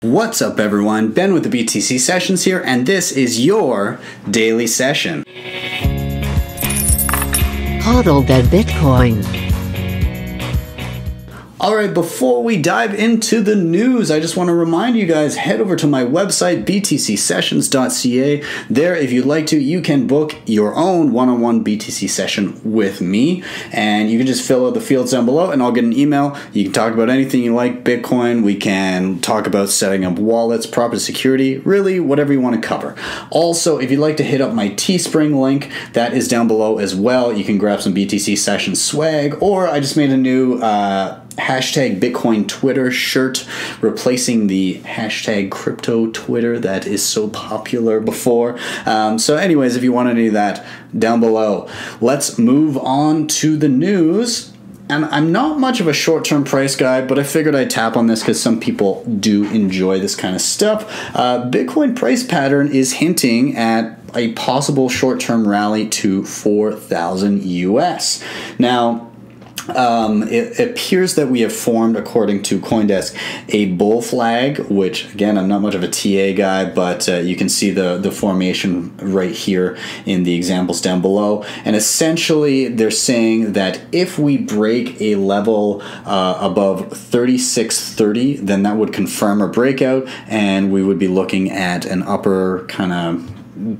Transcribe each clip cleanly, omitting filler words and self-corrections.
What's up everyone, Ben with the BTC Sessions here, and this is your daily session. Hodl that Bitcoin. Alright, before we dive into the news, I just want to remind you guys, head over to my website, btcsessions.ca. There, if you'd like to, you can book your own one-on-one BTC session with me, and you can just fill out the fields down below, and I'll get an email. You can talk about anything you like, Bitcoin, we can talk about setting up wallets, property security, really whatever you want to cover. Also, if you'd like to hit up my Teespring link, that is down below as well. You can grab some BTC Sessions swag, or I just made a new hashtag Bitcoin Twitter shirt, replacing the hashtag crypto Twitter that is so popular before. So anyways, if you want any of that, down below. Let's move on to the news. And I'm not much of a short-term price guy, but I figured I'd tap on this because some people do enjoy this kind of stuff. Bitcoin price pattern is hinting at a possible short-term rally to 4,000 US. Now, it appears that we have formed, according to Coindesk, a bull flag, which, again, I'm not much of a TA guy, but you can see the formation right here in the examples down below. And essentially, they're saying that if we break a level above 3630, then that would confirm a breakout, and we would be looking at an upper kind of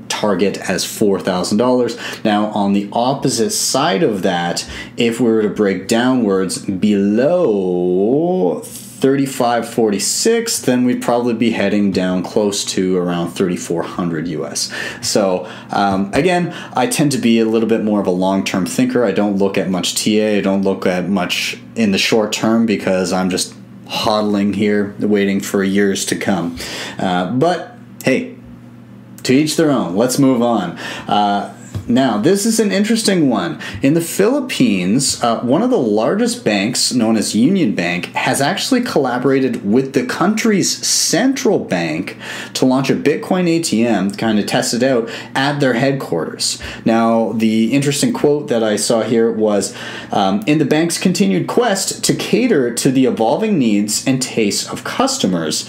target as $4,000. Now, on the opposite side of that, if we were to break downwards below 3546, then we'd probably be heading down close to around 3,400 US. So again, I tend to be a little bit more of a long-term thinker. I don't look at much TA. I don't look at much in the short term because I'm just hodling here, waiting for years to come. But hey, to each their own. Let's move on. Now, this is an interesting one. In the Philippines, one of the largest banks, known as Union Bank, has actually collaborated with the country's central bank to launch a Bitcoin ATM, kind of test it out, at their headquarters. Now, the interesting quote that I saw here was, in the bank's continued quest to cater to the evolving needs and tastes of customers,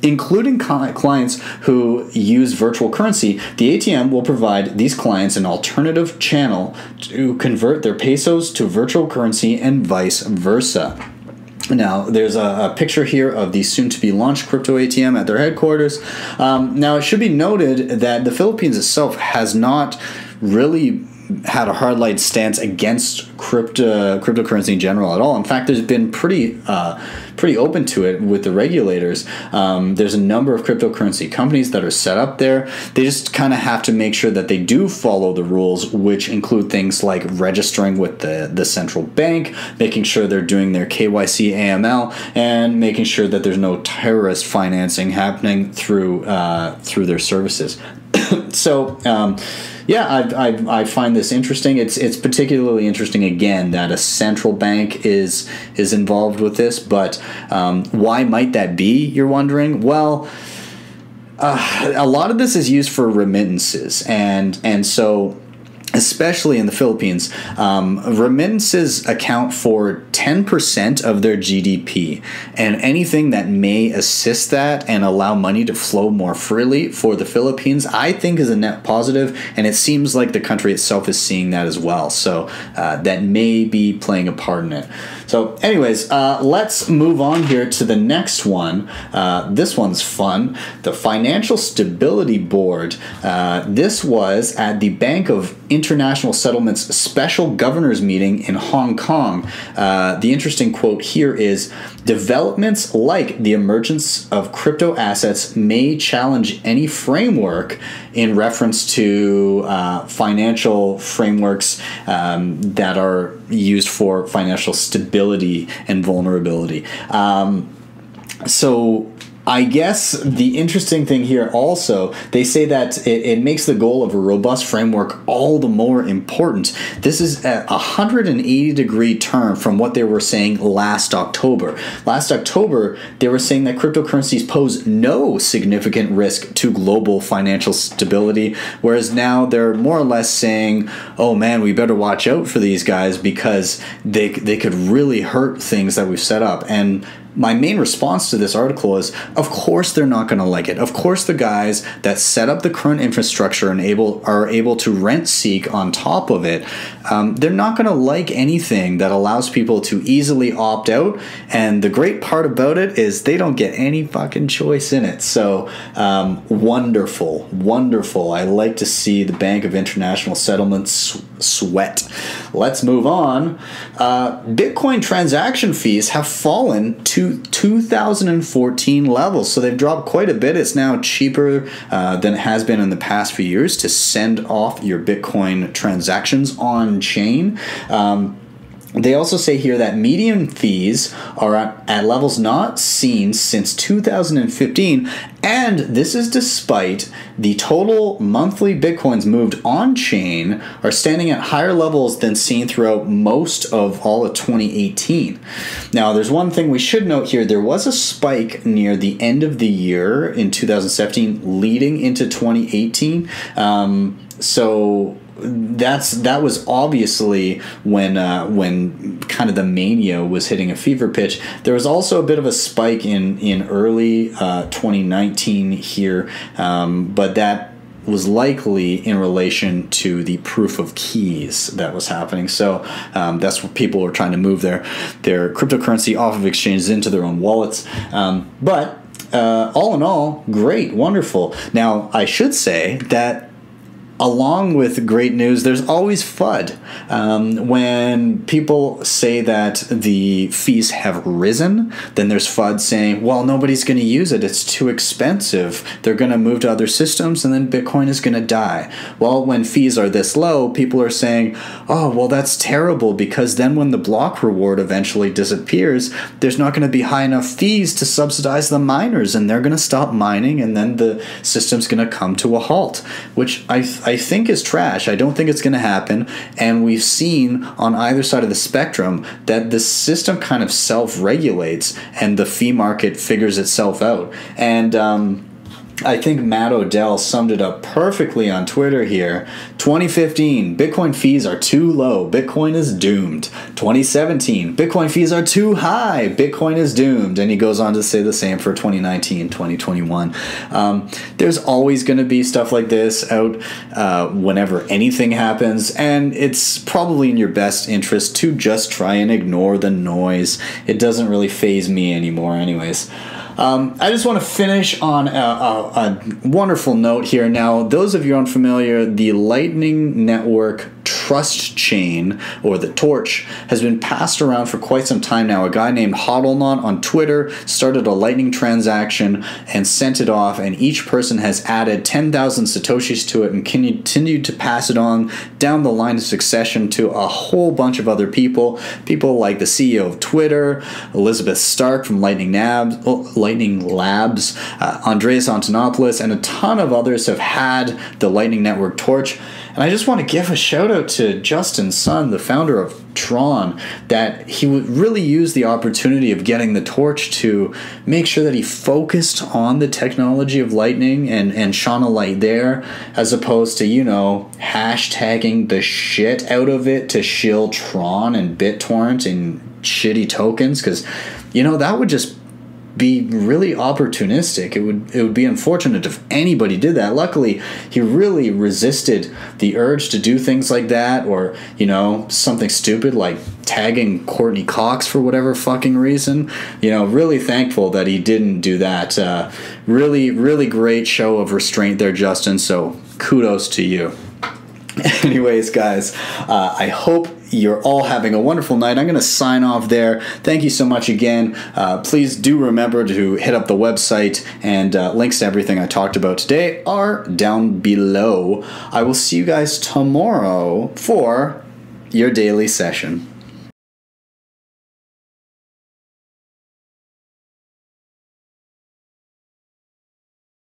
including clients who use virtual currency, the ATM will provide these clients an alternative channel to convert their pesos to virtual currency and vice versa. Now, there's a picture here of the soon-to-be-launched crypto ATM at their headquarters. Now, it should be noted that the Philippines itself has not really had a hard-line stance against cryptocurrency in general at all. In fact, there's been pretty open to it with the regulators. There's a number of cryptocurrency companies that are set up there. They just kind of have to make sure that they do follow the rules, which include things like registering with the central bank, making sure they're doing their KYC AML, and making sure that there's no terrorist financing happening through their services. So, yeah, I find this interesting. It's particularly interesting, again, that a central bank is involved with this. But why might that be, you're wondering? Well, a lot of this is used for remittances, and so, especially in the Philippines, remittances account for 10% of their GDP, and anything that may assist that and allow money to flow more freely for the Philippines, I think is a net positive, and it seems like the country itself is seeing that as well. So that may be playing a part in it. So anyways, let's move on here to the next one. This one's fun. The Financial Stability Board. This was at the Bank of International Settlements special governors meeting in Hong Kong. The interesting quote here is, developments like the emergence of crypto assets may challenge any framework in reference to financial frameworks that are used for financial stability and vulnerability. So I guess the interesting thing here also, they say that it makes the goal of a robust framework all the more important. This is a 180-degree turn from what they were saying last October. Last October, they were saying that cryptocurrencies pose no significant risk to global financial stability, whereas now they're more or less saying, oh man, we better watch out for these guys because they could really hurt things that we've set up. And my main response to this article is, of course they're not going to like it. Of course the guys that set up the current infrastructure and are able to rent seek on top of it, they're not going to like anything that allows people to easily opt out. And the great part about it is they don't get any fucking choice in it. So wonderful, wonderful. I like to see the Bank of International Settlements sweat. Let's move on. Bitcoin transaction fees have fallen to 2014 levels, so they've dropped quite a bit. It's now cheaper than it has been in the past few years to send off your Bitcoin transactions on chain. They also say here that median fees are at levels not seen since 2015, and this is despite the total monthly Bitcoins moved on-chain are standing at higher levels than seen throughout most of all of 2018. Now, there's one thing we should note here. There was a spike near the end of the year in 2017 leading into 2018. So that was obviously when kind of the mania was hitting a fever pitch. There was also a bit of a spike in early 2019 here, but that was likely in relation to the proof of keys that was happening. So that's what people were trying to move their cryptocurrency off of exchanges into their own wallets. But all in all, great, wonderful. Now, I should say that along with great news, there's always FUD. When people say that the fees have risen, then there's FUD saying, well, nobody's going to use it. It's too expensive. They're going to move to other systems, and then Bitcoin is going to die. Well, when fees are this low, people are saying, oh, well, that's terrible, because then when the block reward eventually disappears, there's not going to be high enough fees to subsidize the miners, and they're going to stop mining, and then the system's going to come to a halt, which I think is trash. I don't think it's going to happen. And we've seen on either side of the spectrum that the system kind of self-regulates and the fee market figures itself out. And I think Matt Odell summed it up perfectly on Twitter here. 2015, Bitcoin fees are too low. Bitcoin is doomed. 2017, Bitcoin fees are too high. Bitcoin is doomed. And he goes on to say the same for 2019, 2021. There's always going to be stuff like this out whenever anything happens. And it's probably in your best interest to just try and ignore the noise. It doesn't really faze me anymore anyways. I just want to finish on a wonderful note here. Now, those of you unfamiliar, the Lightning Network Trust Chain, or the Torch, has been passed around for quite some time now. A guy named Hodlnot on Twitter started a Lightning transaction and sent it off, and each person has added 10,000 Satoshis to it and continued to pass it on down the line of succession to a whole bunch of other people. People like the CEO of Twitter, Elizabeth Stark from Lightning Labs, Andreas Antonopoulos, and a ton of others have had the Lightning Network Torch. And I just want to give a shout out to Justin Sun, the founder of Tron, that he would really use the opportunity of getting the Torch to make sure that he focused on the technology of Lightning and shone a light there, as opposed to, hashtagging the shit out of it to shill Tron and BitTorrent and shitty tokens, because, that would just be really opportunistic. It would be unfortunate if anybody did that. Luckily, he really resisted the urge to do things like that, or something stupid like tagging Courtney Cox for whatever fucking reason. Really thankful that he didn't do that. Really, really great show of restraint there, Justin. So kudos to you. Anyways, guys, I hope you're all having a wonderful night. I'm going to sign off there. Thank you so much again. Please do remember to hit up the website, and links to everything I talked about today are down below. I will see you guys tomorrow for your daily session.